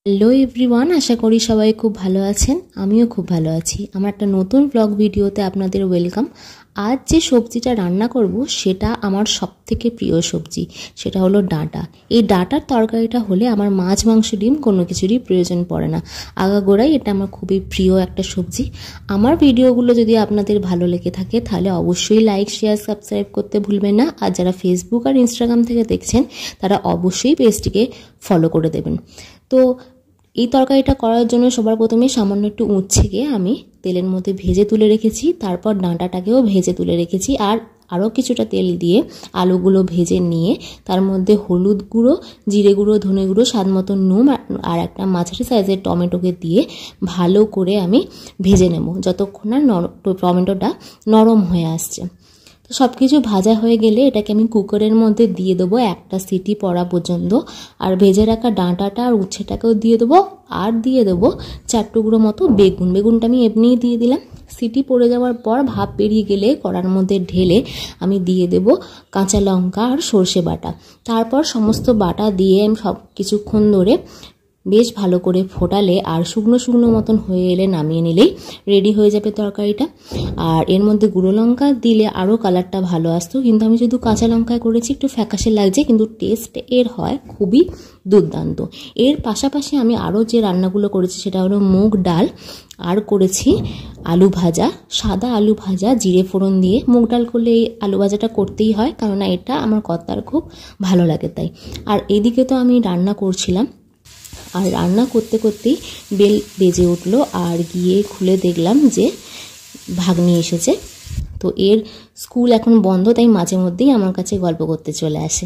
Hello everyone, আশা করি সবাই খুব ভালো আছেন। আমিও খুব ভালো আছি। আমার একটা নতুন ব্লগ ভিডিওতে আপনাদের ওয়েলকাম। আজ যে সবজিটা রান্না করব সেটা আমার সবথেকে প্রিয় সবজি, সেটা হলো ডাঁটা। এই ডাঁটার তরকারিটা হলে আমার মাছ মাংস ডিম কোনো কিছুরই প্রয়োজন পড়ে না। আগাগোড়াই এটা আমার খুবই প্রিয় একটা সবজি। আমার ভিডিওগুলো যদি আপনাদের ভালো লেগে থাকে তাহলে অবশ্যই লাইক, শেয়ার, সাবস্ক্রাইব করতে ভুলবেন না। আর যারা ফেসবুক আর ইনস্টাগ্রাম থেকে দেখছেন তারা অবশ্যই পেজটিকে ফলো করে দেবেন। তো এই তরকারিটা করার জন্য সবার প্রথমে সামান্য একটু উচ্ছেকে আমি তেলের মধ্যে ভেজে তুলে রেখেছি, তারপর ডাঁটাটাকেও ভেজে তুলে রেখেছি। আর আরও কিছুটা তেল দিয়ে আলুগুলো ভেজে নিয়ে তার মধ্যে হলুদ গুঁড়ো, জিরে গুঁড়ো, ধনে গুঁড়ো, স্বাদ মতো নুন আর একটা মাঝারি সাইজের টমেটোকে দিয়ে ভালো করে আমি ভেজে নেব যতক্ষণ না টমেটোটা নরম হয়ে আসছে। সব কিছু ভাজা হয়ে গেলে এটাকে আমি কুকারের মধ্যে দিয়ে দেবো একটা সিটি পড়া পর্যন্ত। আর ভেজে রাখা ডাঁটাটা আর উচ্ছেটাকেও দিয়ে দেবো, আর দিয়ে দেবো 4 টুকরো মতো বেগুনটা আমি এমনিই দিয়ে দিলাম। সিটি পড়ে যাওয়ার পর ভাপ বেরিয়ে গেলে কড়ার মধ্যে ঢেলে আমি দিয়ে দেব কাঁচা লঙ্কা আর সর্ষে বাটা। তারপর সমস্ত বাটা দিয়ে আমি সব কিছুক্ষণ ধরে বেশ ভালো করে ফোটালে আর শুকনো শুকনো মতন হয়ে এলে নামিয়ে নিলেই রেডি হয়ে যাবে তরকারিটা। আর এর মধ্যে গুঁড়ো লঙ্কা দিলে আরও কালারটা ভালো আসতো, কিন্তু আমি শুধু কাঁচা লঙ্কায় করেছি, একটু ফ্যাকাশে লাগছে, কিন্তু টেস্ট এর হয় খুবই দুর্দান্ত। এর পাশাপাশি আমি আরও যে রান্নাগুলো করেছি সেটা হলো মুগ ডাল, আর করেছি আলু ভাজা, সাদা আলু ভাজা জিরে ফোড়ন দিয়ে। মুগ ডাল করলে এই আলু ভাজাটা করতেই হয়, কেননা এটা আমার কর্তার খুব ভালো লাগে তাই। আর এদিকে তো আমি রান্না করছিলাম, আর রান্না করতে করতেই বেল বেজে উঠলো, আর গিয়ে খুলে দেখলাম যে ভাগ্নি এসেছে। তো এর স্কুল এখন বন্ধ, তাই মাঝে মধ্যেই আমার কাছে গল্প করতে চলে আসে।